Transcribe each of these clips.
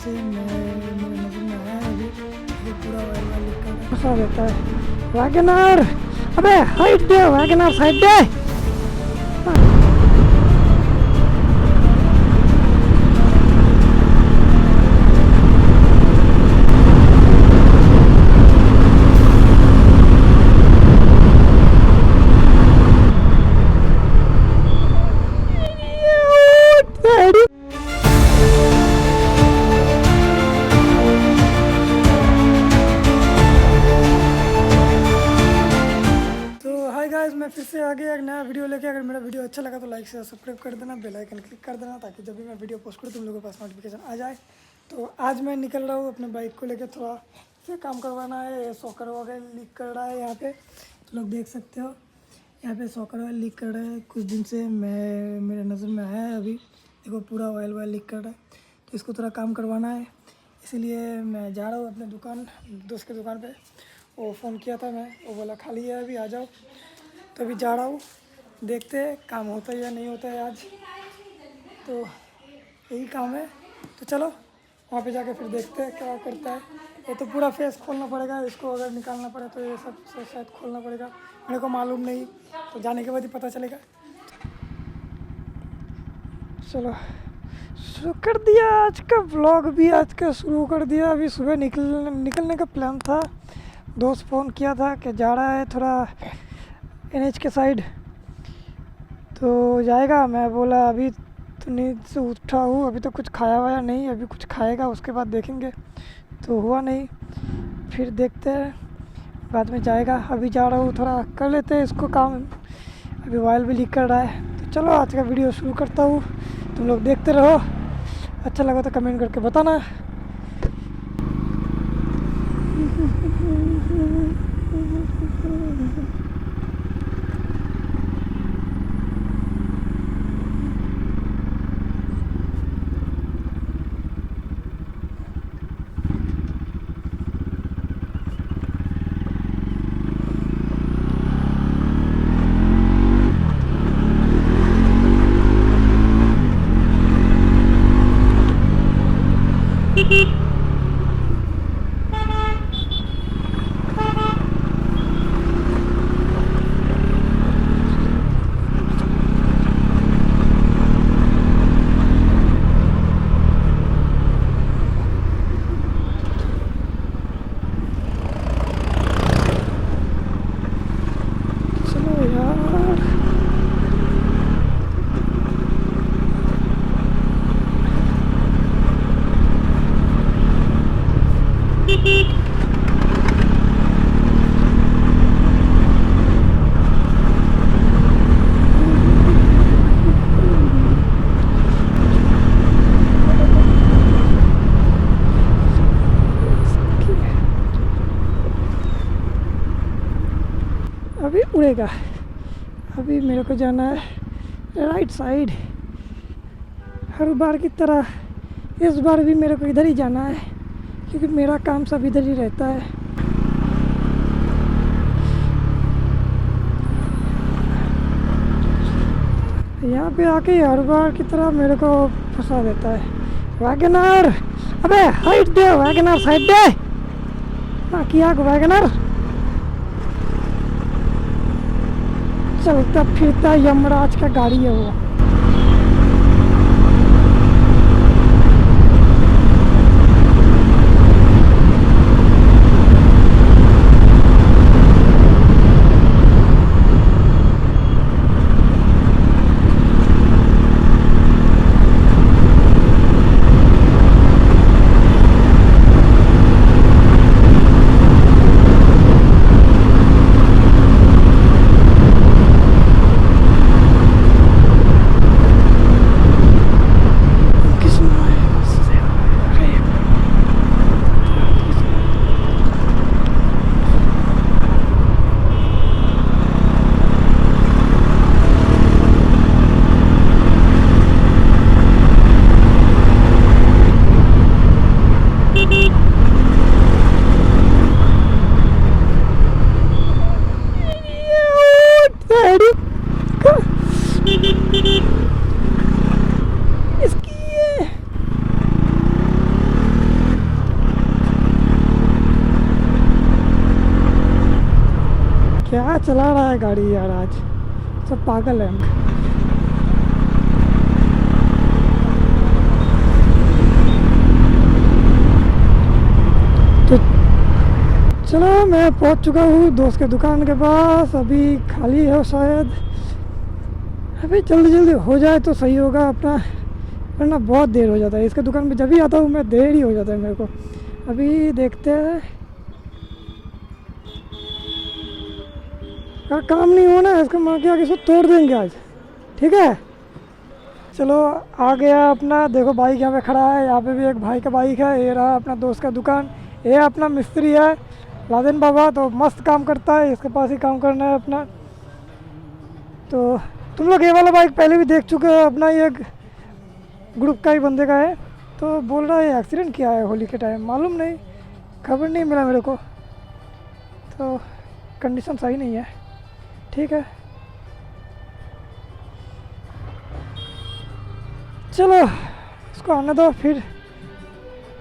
से मेरे नज़र में आया है अभी, ये पूरा वाला लिखकर फंसा देता है। वैगनर, अबे हाइट दे, वैगनर साइड दे। मैं फिर से आ गया एक नया वीडियो लेके। अगर मेरा वीडियो अच्छा लगा तो लाइक से सब्सक्राइब कर देना, बेल आइकन क्लिक कर देना, ताकि जब भी मैं वीडियो पोस्ट करूँ तुम लोगों के पास नोटिफिकेशन आ जाए। तो आज मैं निकल रहा हूँ अपने बाइक को लेके, थोड़ा से काम करवाना है। सॉकर वगैरह लीक कर रहा है यहाँ पे, तो लोग देख सकते हो यहाँ पे सॉकर ऑयल लीक कर रहा है। कुछ दिन से मेरे नज़र में आया है अभी, देखो पूरा ऑयल वायल लीक कर रहा है, तो इसको थोड़ा काम करवाना है। इसीलिए मैं जा रहा हूँ अपने दोस्त की दुकान पर। वो फ़ोन किया था मैं, वो बोला खाली है अभी आ जाओ, तो अभी जा रहा हूँ। देखते हैं काम होता है या नहीं होता है आज, तो यही काम है। तो चलो वहाँ पे जाके फिर देखते हैं क्या करता है। ये तो पूरा फेस खोलना पड़ेगा, इसको अगर निकालना पड़े तो ये सब शायद खोलना पड़ेगा, मेरे को मालूम नहीं, तो जाने के बाद ही पता चलेगा। चलो शुरू कर दिया आज का व्लॉग भी, आज का शुरू कर दिया। अभी सुबह निकलने का प्लान था, दोस्त फ़ोन किया था कि जा रहा है थोड़ा NH के साइड, तो जाएगा। मैं बोला अभी तो नींद से उठा हूँ, अभी तो कुछ खाया वाया नहीं, अभी कुछ खाएगा उसके बाद देखेंगे। तो हुआ नहीं, फिर देखते हैं बाद में जाएगा। अभी जा रहा हूँ, थोड़ा कर लेते हैं इसको काम, अभी मोबाइल भी लीक कर रहा है। तो चलो आज का वीडियो शुरू करता हूँ, तुम लोग देखते रहो। अच्छा लगा तो कमेंट करके बताना। अभी उड़ेगा, अभी मेरे को जाना है राइट साइड। हर बार की तरह इस बार भी मेरे को इधर ही जाना है, क्योंकि मेरा काम सब इधर ही रहता है। यहाँ पे आके हर बार की तरह मेरे को फंसा देता है। वैगनर, अबे हाइट दे, वैगनर साइड दे। हाँ किया वैगनर, चलता फिरता यमराज का गाड़ी है वो। चला रहा है गाड़ी यार, आज सब पागल है। तो चलो मैं पहुंच चुका हूँ दोस्त के दुकान के पास, अभी खाली है शायद, अभी जल्दी जल्दी हो जाए तो सही होगा अपना, वरना बहुत देर हो जाता है इसके दुकान पे। जब भी आता हूँ मैं देर ही हो जाता है मेरे को। अभी देखते हैं, अगर काम नहीं होना है इसका माँ के आगे इसको तोड़ देंगे आज, ठीक है। चलो आ गया अपना, देखो बाइक यहाँ पे खड़ा है, यहाँ पे भी एक भाई का बाइक है, ये रहा अपना दोस्त का दुकान, ये अपना मिस्त्री है लादेन बाबा, तो मस्त काम करता है, इसके पास ही काम करना है अपना। तो तुम लोग ये वाला बाइक पहले भी देख चुके हो, अपना ये ग्रुप का ही बंदे का है, तो बोल रहा है एक्सीडेंट किया है होली के टाइम, मालूम नहीं, खबर नहीं मिला मेरे को, तो कंडीशन सही नहीं है, ठीक है। चलो इसको आने दो, फिर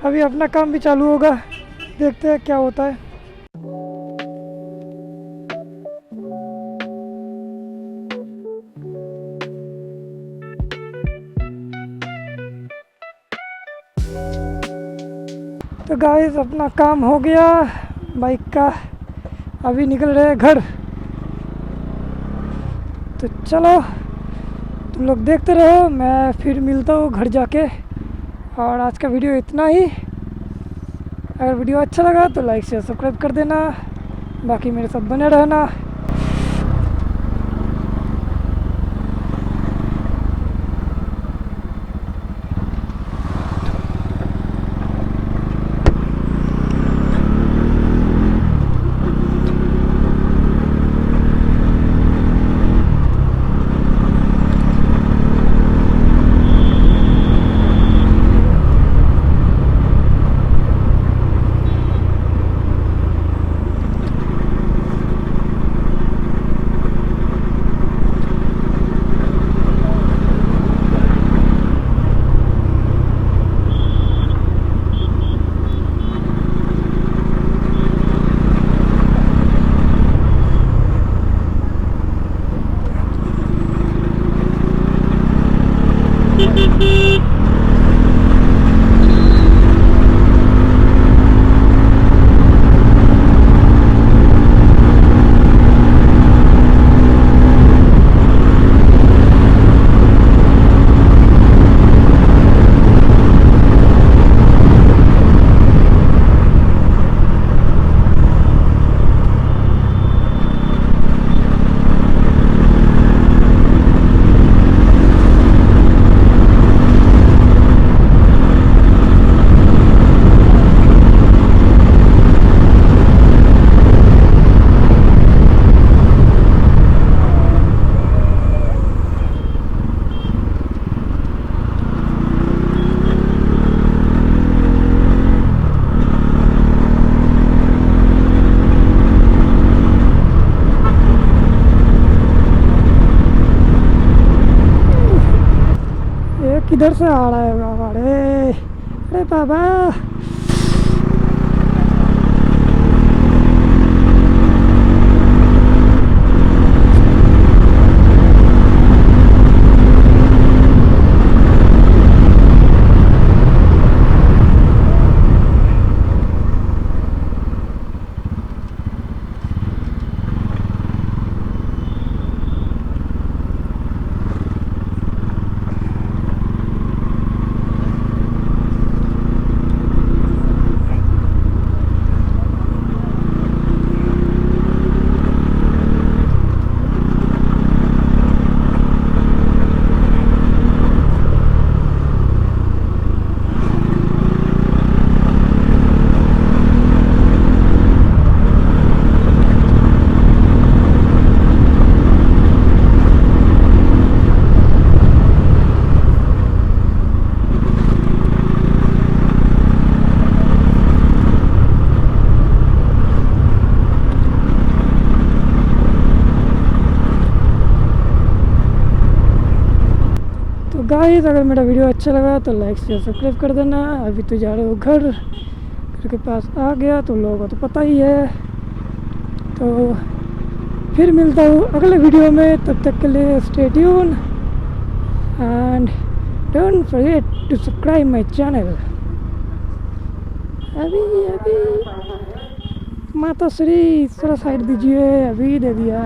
अभी अपना काम भी चालू होगा, देखते हैं क्या होता है। तो गाइस अपना काम हो गया बाइक का, अभी निकल रहे हैं घर। तो चलो तुम लोग देखते रहो, मैं फिर मिलता हूँ घर जाके। और आज का वीडियो इतना ही, अगर वीडियो अच्छा लगा तो लाइक शेयर सब्सक्राइब कर देना, बाकी मेरे साथ बने रहना। किधर से आ रहा है बाबा, अरे बाबा। गाइस अगर मेरा वीडियो अच्छा लगा तो लाइक शेयर सब्सक्राइब कर देना। अभी तो जा रहे हो घर के पास आ गया तो लोगों को तो पता ही है, तो फिर मिलता हूँ अगले वीडियो में, तब तक के लिए stay tune and don't forget to subscribe my channel. अभी माता श्री थोड़ा साइड दीजिए, अभी दे दिया।